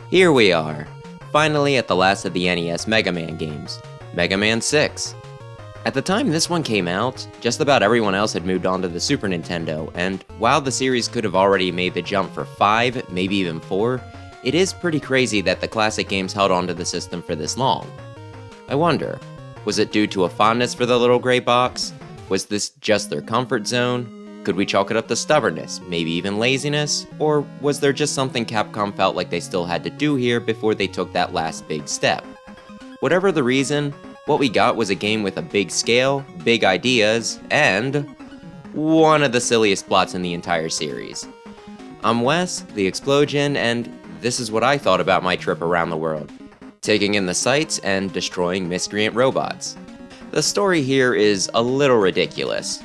Here we are, finally at the last of the NES Mega Man games, Mega Man 6. At the time this one came out, just about everyone else had moved on to the Super Nintendo, and while the series could have already made the jump for 5, maybe even 4, it is pretty crazy that the classic games held onto the system for this long. I wonder, was it due to a fondness for the little gray box? Was this just their comfort zone? Could we chalk it up to stubbornness, maybe even laziness? Or was there just something Capcom felt like they still had to do here before they took that last big step? Whatever the reason, what we got was a game with a big scale, big ideas, and one of the silliest plots in the entire series. I'm Wes, the Explosion, and this is what I thought about my trip around the world, taking in the sights and destroying miscreant robots. The story here is a little ridiculous.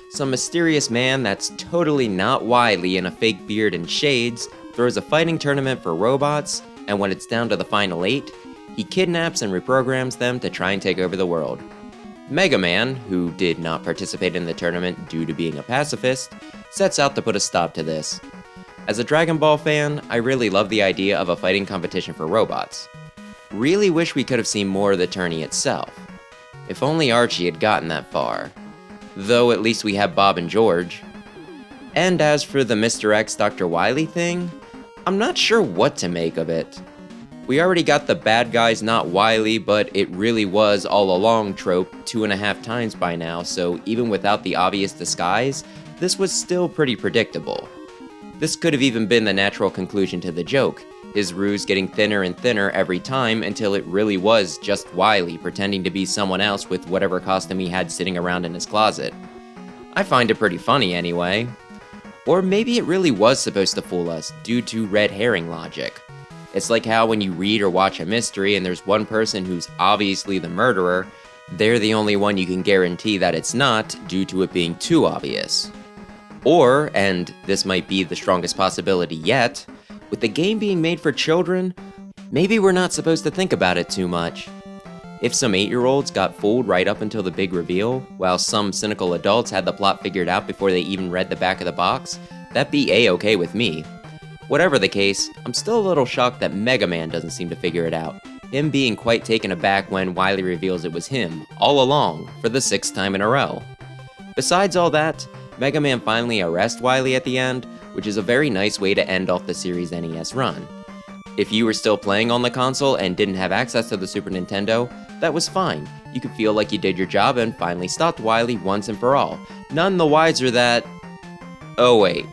Some mysterious man that's totally not Wily in a fake beard and shades throws a fighting tournament for robots, and when it's down to the final 8, he kidnaps and reprograms them to try and take over the world. Mega Man, who did not participate in the tournament due to being a pacifist, sets out to put a stop to this. As a Dragon Ball fan, I really love the idea of a fighting competition for robots. Really wish we could have seen more of the tourney itself. If only Archie had gotten that far. Though at least we have Bob and George. And as for the Mr. X Dr. Wily thing, I'm not sure what to make of it. We already got the bad guy's not Wily, but it really was all along trope 2.5 times by now, so even without the obvious disguise, this was still pretty predictable. This could have even been the natural conclusion to the joke, his ruse getting thinner and thinner every time until it really was just Wily pretending to be someone else with whatever costume he had sitting around in his closet. I find it pretty funny anyway. Or maybe it really was supposed to fool us due to red herring logic. It's like how when you read or watch a mystery and there's one person who's obviously the murderer, they're the only one you can guarantee that it's not due to it being too obvious. Or, and this might be the strongest possibility yet, with the game being made for children, maybe we're not supposed to think about it too much. If some 8-year-olds got fooled right up until the big reveal, while some cynical adults had the plot figured out before they even read the back of the box, that'd be A-okay with me. Whatever the case, I'm still a little shocked that Mega Man doesn't seem to figure it out, him being quite taken aback when Wily reveals it was him, all along, for the 6th time in a row. Besides all that, Mega Man finally arrests Wily at the end, which is a very nice way to end off the series' NES run. If you were still playing on the console and didn't have access to the Super Nintendo, that was fine. You could feel like you did your job and finally stopped Wily once and for all. None the wiser that... Oh wait.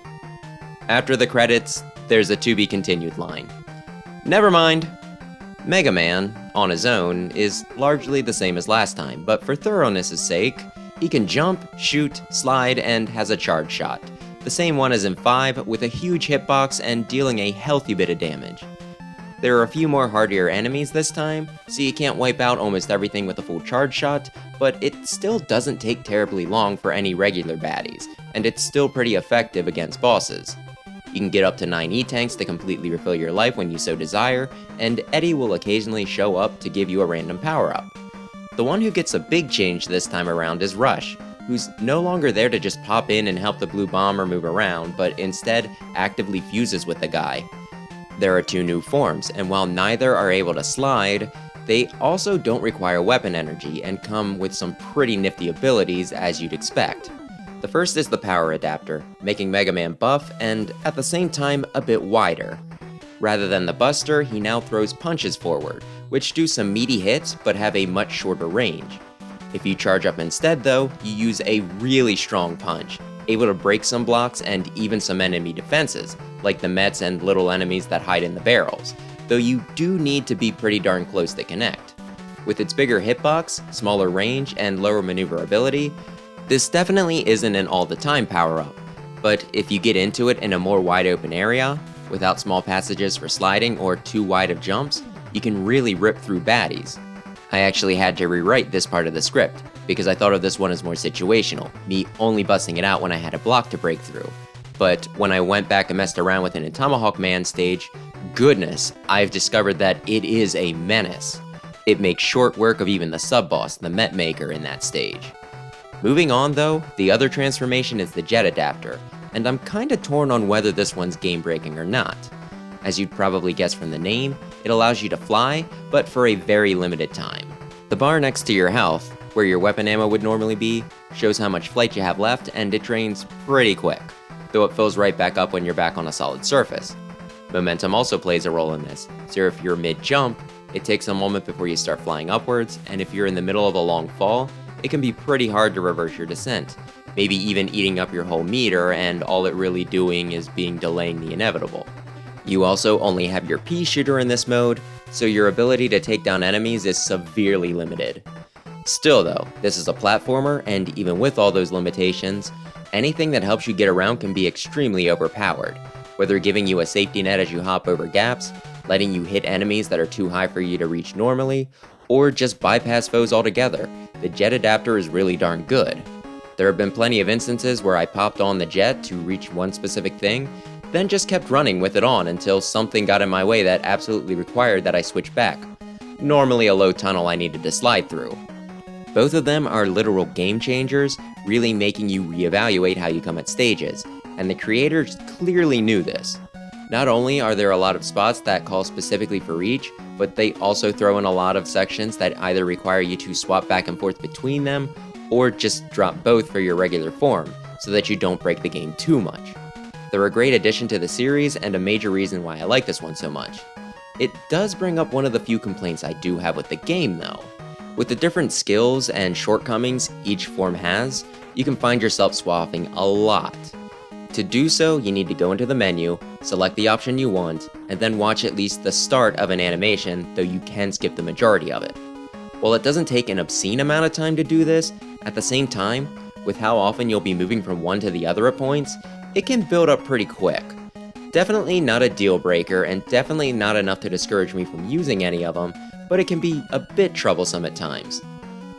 After the credits, there's a to be continued line. Never mind. Mega Man, on his own, is largely the same as last time, but for thoroughness' sake, he can jump, shoot, slide, and has a charge shot. The same one as in 5, with a huge hitbox and dealing a healthy bit of damage. There are a few more hardier enemies this time, so you can't wipe out almost everything with a full charge shot, but it still doesn't take terribly long for any regular baddies, and it's still pretty effective against bosses. You can get up to 9 E-tanks to completely refill your life when you so desire, and Eddie will occasionally show up to give you a random power-up. The one who gets a big change this time around is Rush, who's no longer there to just pop in and help the blue bomber move around, but instead actively fuses with the guy. There are 2 new forms, and while neither are able to slide, they also don't require weapon energy and come with some pretty nifty abilities as you'd expect. The first is the power adapter, making Mega Man buff and, at the same time, a bit wider. Rather than the Buster, he now throws punches forward, which do some meaty hits but have a much shorter range. If you charge up instead though, you use a really strong punch, able to break some blocks and even some enemy defenses, like the Mets and little enemies that hide in the barrels, though you do need to be pretty darn close to connect. With its bigger hitbox, smaller range, and lower maneuverability, this definitely isn't an all-the-time power-up, but if you get into it in a more wide-open area, without small passages for sliding or too wide of jumps, you can really rip through baddies. I actually had to rewrite this part of the script, because I thought of this one as more situational, me only busting it out when I had a block to break through. But when I went back and messed around with an Tomahawk Man stage, goodness, I've discovered that it is a menace. It makes short work of even the sub-boss, the Met Maker, in that stage. Moving on though, the other transformation is the Jet Adapter, and I'm kinda torn on whether this one's game-breaking or not. As you'd probably guess from the name, it allows you to fly, but for a very limited time. The bar next to your health, where your weapon ammo would normally be, shows how much flight you have left, and it drains pretty quick, though it fills right back up when you're back on a solid surface. Momentum also plays a role in this, so if you're mid-jump, it takes a moment before you start flying upwards, and if you're in the middle of a long fall, it can be pretty hard to reverse your descent, maybe even eating up your whole meter, and all it really doing is delaying the inevitable. You also only have your pea shooter in this mode, so your ability to take down enemies is severely limited. Still though, this is a platformer, and even with all those limitations, anything that helps you get around can be extremely overpowered, whether giving you a safety net as you hop over gaps, letting you hit enemies that are too high for you to reach normally, or just bypass foes altogether. The jet adapter is really darn good. There have been plenty of instances where I popped on the jet to reach one specific thing, then just kept running with it on until something got in my way that absolutely required that I switch back. Normally a low tunnel I needed to slide through. Both of them are literal game changers, really making you reevaluate how you come at stages, and the creators clearly knew this. Not only are there a lot of spots that call specifically for each, but they also throw in a lot of sections that either require you to swap back and forth between them, or just drop both for your regular form, so that you don't break the game too much. They're a great addition to the series, and a major reason why I like this one so much. It does bring up one of the few complaints I do have with the game though. With the different skills and shortcomings each form has, you can find yourself swapping a lot. To do so, you need to go into the menu, select the option you want, and then watch at least the start of an animation, though you can skip the majority of it. While it doesn't take an obscene amount of time to do this, at the same time, with how often you'll be moving from one to the other at points, it can build up pretty quick. Definitely not a deal breaker, and definitely not enough to discourage me from using any of them, but it can be a bit troublesome at times.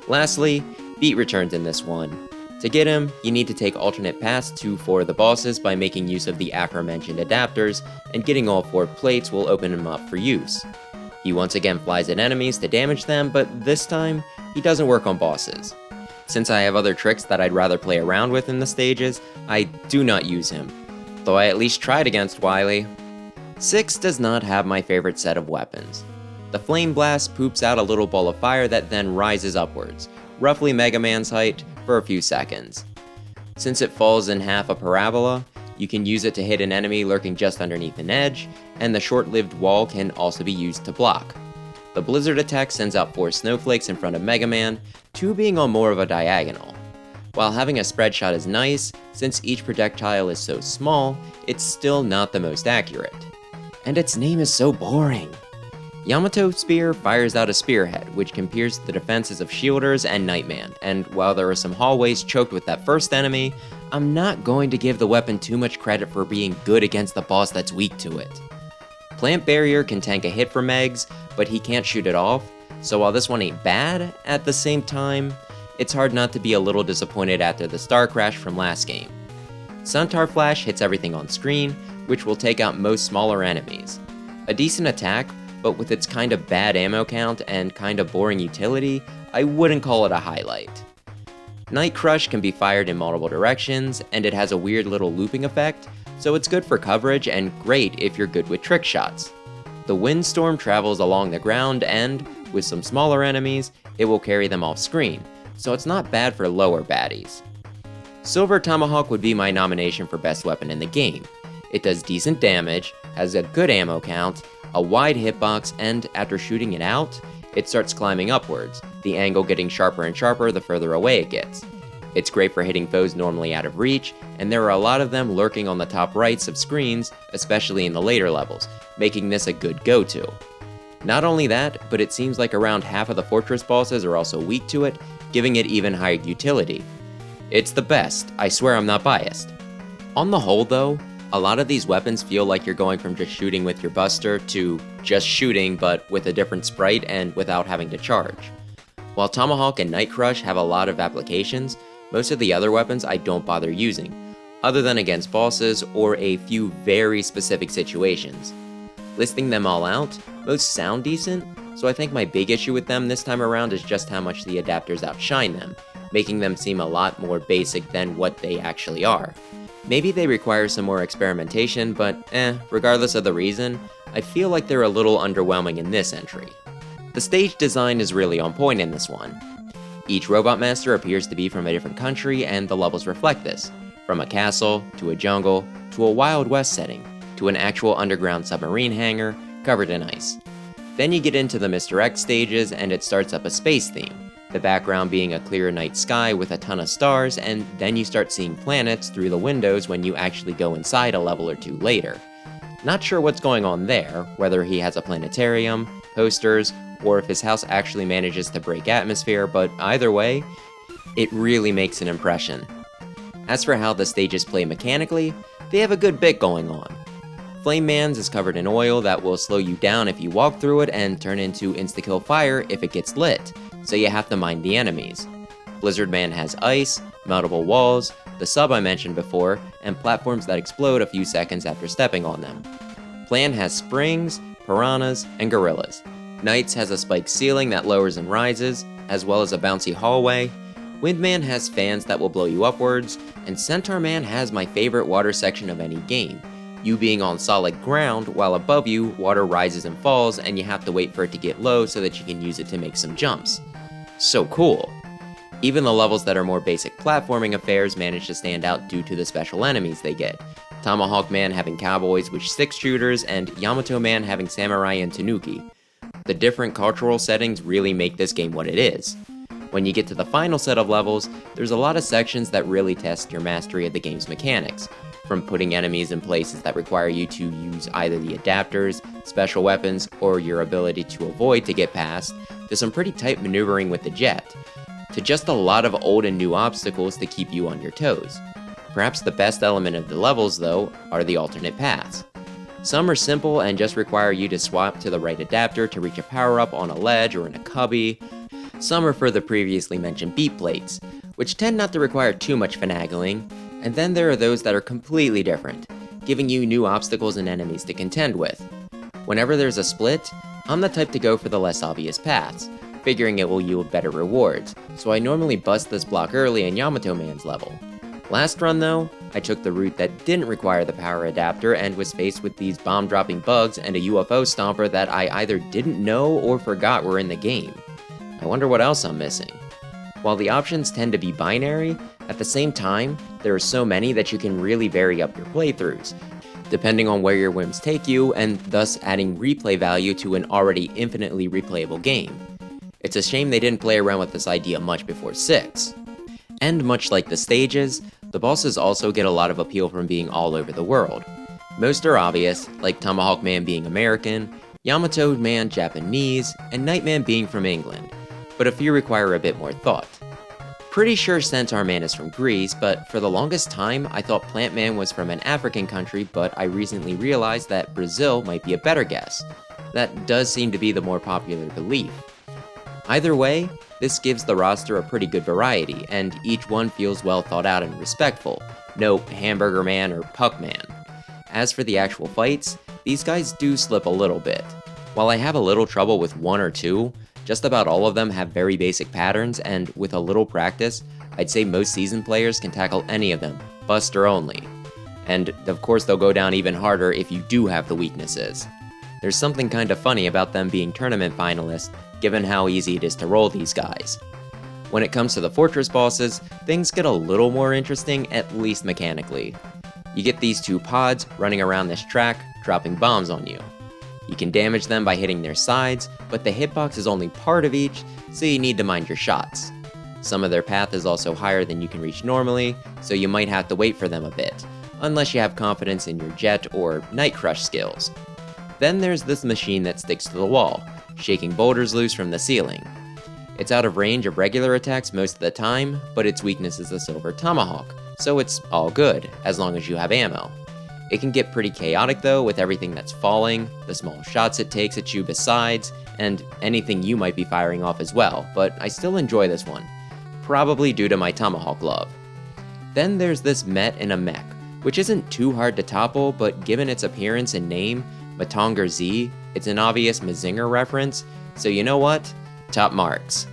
Lastly, Beat returns in this one. To get him, you need to take alternate paths to 4 of the bosses by making use of the aforementioned adapters, and getting all 4 plates will open him up for use. He once again flies at enemies to damage them, but this time, he doesn't work on bosses. Since I have other tricks that I'd rather play around with in the stages, I do not use him, though I at least tried against Wily. 6 does not have my favorite set of weapons. The Flame Blast poops out a little ball of fire that then rises upwards, roughly Mega Man's height, for a few seconds. Since it falls in half a parabola, you can use it to hit an enemy lurking just underneath an edge, and the short-lived wall can also be used to block. The Blizzard attack sends out 4 snowflakes in front of Mega Man, 2 being on more of a diagonal. While having a spread shot is nice, since each projectile is so small, it's still not the most accurate. And its name is so boring. Yamato Spear fires out a spearhead, which can pierce the defenses of Shielders and Nightman, and while there are some hallways choked with that first enemy, I'm not going to give the weapon too much credit for being good against the boss that's weak to it. Plant Barrier can tank a hit from Meggs, but he can't shoot it off, so while this one ain't bad, at the same time, it's hard not to be a little disappointed after the Star Crash from last game. Centaur Flash hits everything on screen, which will take out most smaller enemies. A decent attack, but with its kinda bad ammo count and kinda boring utility, I wouldn't call it a highlight. Night Crush can be fired in multiple directions, and it has a weird little looping effect, so it's good for coverage and great if you're good with trick shots. The Windstorm travels along the ground and, with some smaller enemies, it will carry them off screen, so it's not bad for lower baddies. Silver Tomahawk would be my nomination for best weapon in the game. It does decent damage, has a good ammo count, a wide hitbox, and after shooting it out, it starts climbing upwards, the angle getting sharper and sharper the further away it gets. It's great for hitting foes normally out of reach, and there are a lot of them lurking on the top rights of screens, especially in the later levels, making this a good go-to. Not only that, but it seems like around half of the fortress bosses are also weak to it, giving it even higher utility. It's the best, I swear I'm not biased. On the whole though, a lot of these weapons feel like you're going from just shooting with your buster to just shooting but with a different sprite and without having to charge. While Tomahawk and Night Crush have a lot of applications, most of the other weapons I don't bother using, other than against bosses or a few very specific situations. Listing them all out, most sound decent, so I think my big issue with them this time around is just how much the adapters outshine them, making them seem a lot more basic than what they actually are. Maybe they require some more experimentation, but regardless of the reason, I feel like they're a little underwhelming in this entry. The stage design is really on point in this one. Each Robot Master appears to be from a different country, and the levels reflect this, from a castle, to a jungle, to a Wild West setting, to an actual underground submarine hangar covered in ice. Then you get into the Mr. X stages, and it starts up a space theme, the background being a clear night sky with a ton of stars, and then you start seeing planets through the windows when you actually go inside a level or two later. Not sure what's going on there, whether he has a planetarium, posters, or if his house actually manages to break atmosphere, but either way, it really makes an impression. As for how the stages play mechanically, they have a good bit going on. Flame Man's is covered in oil that will slow you down if you walk through it and turn into insta-kill fire if it gets lit, so you have to mind the enemies. Blizzard Man has ice, meltable walls, the sub I mentioned before, and platforms that explode a few seconds after stepping on them. Plan has springs, piranhas, and gorillas. Knights has a spiked ceiling that lowers and rises, as well as a bouncy hallway. Windman has fans that will blow you upwards, and Centaur Man has my favorite water section of any game, you being on solid ground while above you water rises and falls and you have to wait for it to get low so that you can use it to make some jumps. So cool. Even the levels that are more basic platforming affairs manage to stand out due to the special enemies they get. Tomahawk Man having cowboys with stick shooters, and Yamato Man having samurai and tanuki. The different cultural settings really make this game what it is. When you get to the final set of levels, there's a lot of sections that really test your mastery of the game's mechanics, from putting enemies in places that require you to use either the adapters, special weapons, or your ability to avoid to get past, to some pretty tight maneuvering with the jet, to just a lot of old and new obstacles to keep you on your toes. Perhaps the best element of the levels, though, are the alternate paths. Some are simple and just require you to swap to the right adapter to reach a power-up on a ledge or in a cubby. Some are for the previously mentioned beat plates, which tend not to require too much finagling, and then there are those that are completely different, giving you new obstacles and enemies to contend with. Whenever there's a split, I'm the type to go for the less obvious paths, figuring it will yield better rewards, so I normally bust this block early in Yamato Man's level. Last run though, I took the route that didn't require the power adapter and was faced with these bomb-dropping bugs and a UFO stomper that I either didn't know or forgot were in the game. I wonder what else I'm missing. While the options tend to be binary, at the same time, there are so many that you can really vary up your playthroughs, depending on where your whims take you, and thus adding replay value to an already infinitely replayable game. It's a shame they didn't play around with this idea much before 6. And much like the stages, the bosses also get a lot of appeal from being all over the world. Most are obvious, like Tomahawk Man being American, Yamato Man Japanese, and Nightman being from England, but a few require a bit more thought. Pretty sure Centaur Man is from Greece, but for the longest time I thought Plant Man was from an African country, but I recently realized that Brazil might be a better guess. That does seem to be the more popular belief. Either way, this gives the roster a pretty good variety, and each one feels well thought out and respectful. No Hamburger Man or Puck Man. As for the actual fights, these guys do slip a little bit. While I have a little trouble with one or two, just about all of them have very basic patterns, and with a little practice, I'd say most seasoned players can tackle any of them, Buster only. And of course they'll go down even harder if you do have the weaknesses. There's something kinda funny about them being tournament finalists, given how easy it is to roll these guys. When it comes to the fortress bosses, things get a little more interesting, at least mechanically. You get these two pods running around this track, dropping bombs on you. You can damage them by hitting their sides, but the hitbox is only part of each, so you need to mind your shots. Some of their path is also higher than you can reach normally, so you might have to wait for them a bit, unless you have confidence in your jet or night crush skills. Then there's this machine that sticks to the wall, shaking boulders loose from the ceiling. It's out of range of regular attacks most of the time, but its weakness is the silver tomahawk, so it's all good, as long as you have ammo. It can get pretty chaotic though, with everything that's falling, the small shots it takes at you besides, and anything you might be firing off as well, but I still enjoy this one, probably due to my tomahawk love. Then there's this Met in a mech, which isn't too hard to topple, but given its appearance and name, Matonger Z, it's an obvious Mazinger reference, so you know what? Top marks.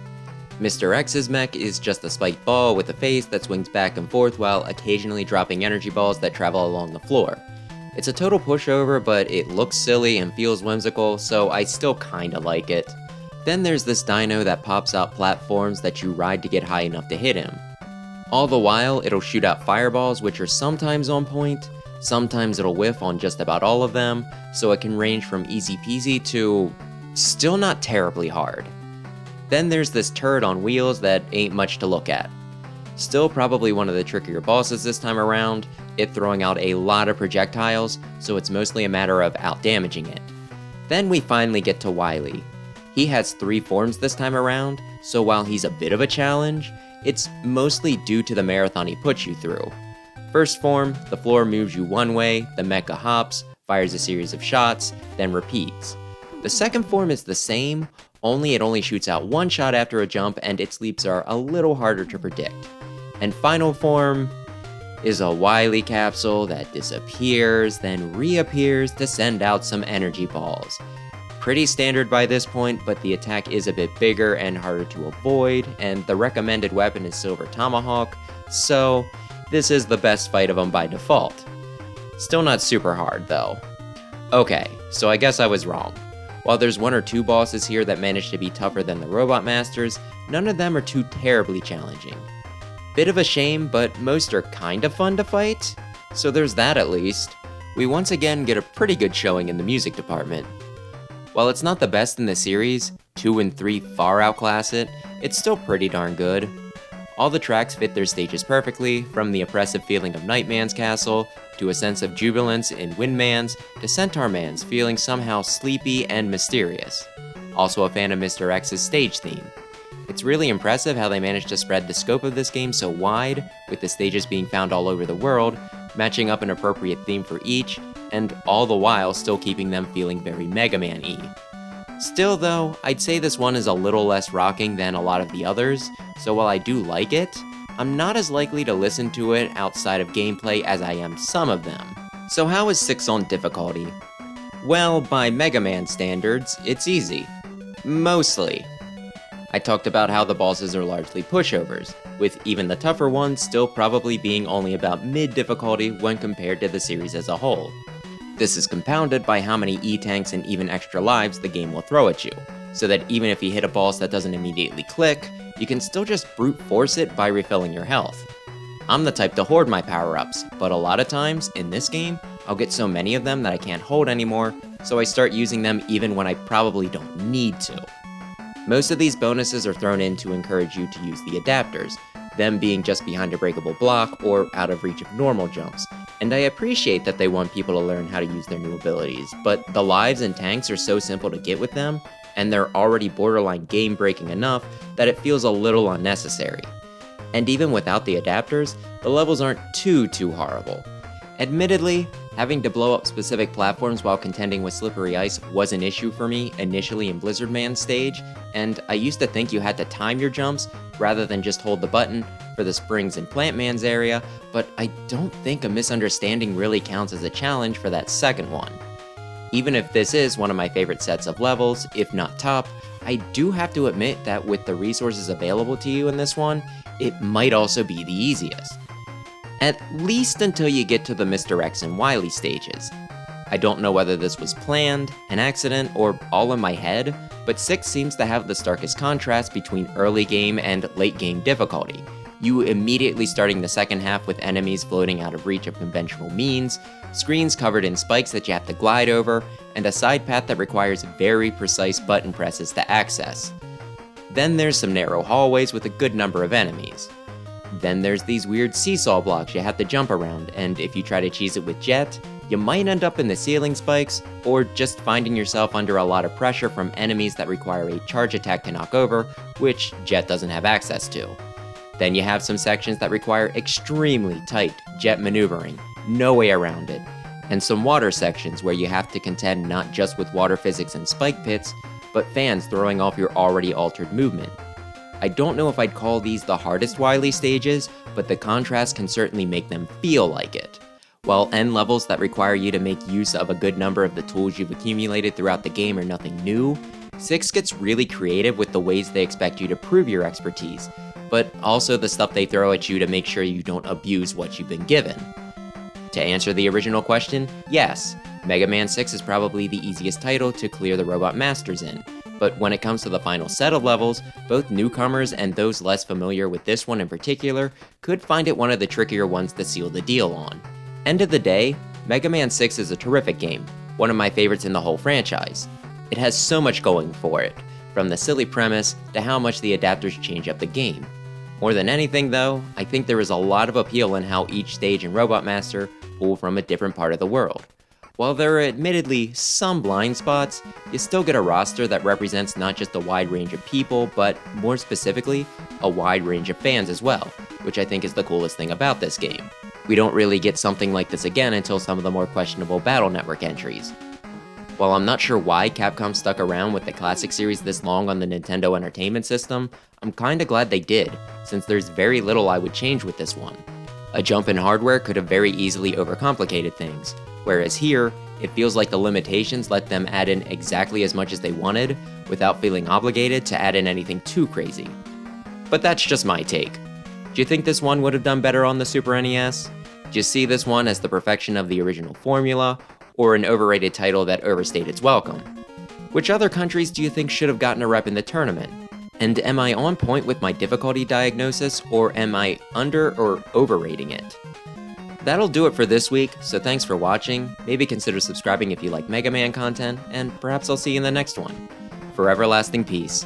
Mr. X's mech is just a spiked ball with a face that swings back and forth while occasionally dropping energy balls that travel along the floor. It's a total pushover, but it looks silly and feels whimsical, so I still kinda like it. Then there's this dino that pops out platforms that you ride to get high enough to hit him. All the while, it'll shoot out fireballs, which are sometimes on point, sometimes it'll whiff on just about all of them, so it can range from easy peasy to still not terribly hard. Then there's this turd on wheels that ain't much to look at. Still probably one of the trickier bosses this time around, it throwing out a lot of projectiles, so it's mostly a matter of outdamaging it. Then we finally get to Wily. He has 3 forms this time around, so while he's a bit of a challenge, it's mostly due to the marathon he puts you through. First form, the floor moves you one way, the mecha hops, fires a series of shots, then repeats. The second form is the same, only it only shoots out one shot after a jump and its leaps are a little harder to predict. And final form is a Wily capsule that disappears, then reappears to send out some energy balls. Pretty standard by this point, but the attack is a bit bigger and harder to avoid, and the recommended weapon is Silver Tomahawk, so this is the best fight of them by default. Still not super hard though. Okay, so I guess I was wrong. While there's 1 or 2 bosses here that manage to be tougher than the Robot Masters, none of them are too terribly challenging. Bit of a shame, but most are kinda fun to fight, so there's that at least. We once again get a pretty good showing in the music department. While it's not the best in the series, 2 and 3 far outclass it, it's still pretty darn good. All the tracks fit their stages perfectly, from the oppressive feeling of Nightman's castle, to a sense of jubilance in Windman's, to Centaur Man's feeling somehow sleepy and mysterious. Also a fan of Mr. X's stage theme. It's really impressive how they managed to spread the scope of this game so wide, with the stages being found all over the world, matching up an appropriate theme for each, and all the while still keeping them feeling very Mega Man-y. Still though, I'd say this one is a little less rocking than a lot of the others, so while I do like it, I'm not as likely to listen to it outside of gameplay as I am some of them. So how is 6 on difficulty? Well, by Mega Man standards, it's easy. Mostly. I talked about how the bosses are largely pushovers, with even the tougher ones still probably being only about mid-difficulty when compared to the series as a whole. This is compounded by how many E-tanks and even extra lives the game will throw at you, so that even if you hit a boss that doesn't immediately click, you can still just brute force it by refilling your health. I'm the type to hoard my power-ups, but a lot of times, in this game, I'll get so many of them that I can't hold anymore, so I start using them even when I probably don't need to. Most of these bonuses are thrown in to encourage you to use the adapters, them being just behind a breakable block or out of reach of normal jumps, and I appreciate that they want people to learn how to use their new abilities, but the lives and tanks are so simple to get with them, and they're already borderline game-breaking enough that it feels a little unnecessary. And even without the adapters, the levels aren't too horrible. Admittedly, having to blow up specific platforms while contending with slippery ice was an issue for me initially in Blizzard Man's stage, and I used to think you had to time your jumps rather than just hold the button for the springs in Plant Man's area, but I don't think a misunderstanding really counts as a challenge for that second one. Even if this is one of my favorite sets of levels, if not top, I do have to admit that with the resources available to you in this one, it might also be the easiest. At least until you get to the Mr. X and Wily stages. I don't know whether this was planned, an accident, or all in my head, but 6 seems to have the starkest contrast between early game and late game difficulty. You immediately starting the second half with enemies floating out of reach of conventional means, screens covered in spikes that you have to glide over, and a side path that requires very precise button presses to access. Then there's some narrow hallways with a good number of enemies. Then there's these weird seesaw blocks you have to jump around, and if you try to cheese it with Jet, you might end up in the ceiling spikes, or just finding yourself under a lot of pressure from enemies that require a charge attack to knock over, which Jet doesn't have access to. Then you have some sections that require extremely tight Jet maneuvering, no way around it, and some water sections where you have to contend not just with water physics and spike pits, but fans throwing off your already altered movement. I don't know if I'd call these the hardest Wily stages, but the contrast can certainly make them feel like it. While end levels that require you to make use of a good number of the tools you've accumulated throughout the game are nothing new, 6 gets really creative with the ways they expect you to prove your expertise, but also the stuff they throw at you to make sure you don't abuse what you've been given. To answer the original question, yes, Mega Man 6 is probably the easiest title to clear the Robot Masters in, but when it comes to the final set of levels, both newcomers and those less familiar with this one in particular could find it one of the trickier ones to seal the deal on. End of the day, Mega Man 6 is a terrific game, one of my favorites in the whole franchise. It has so much going for it, from the silly premise to how much the adapters change up the game. More than anything though, I think there is a lot of appeal in how each stage in Robot Master pull from a different part of the world. While there are admittedly some blind spots, you still get a roster that represents not just a wide range of people, but more specifically, a wide range of fans as well, which I think is the coolest thing about this game. We don't really get something like this again until some of the more questionable Battle Network entries. While I'm not sure why Capcom stuck around with the classic series this long on the Nintendo Entertainment System, I'm kinda glad they did, since there's very little I would change with this one. A jump in hardware could have very easily overcomplicated things, whereas here, it feels like the limitations let them add in exactly as much as they wanted, without feeling obligated to add in anything too crazy. But that's just my take. Do you think this one would have done better on the Super NES? Do you see this one as the perfection of the original formula, or an overrated title that overstayed its welcome? Which other countries do you think should have gotten a rep in the tournament? And am I on point with my difficulty diagnosis, or am I under or overrating it? That'll do it for this week, so thanks for watching, maybe consider subscribing if you like Mega Man content, and perhaps I'll see you in the next one. For everlasting peace.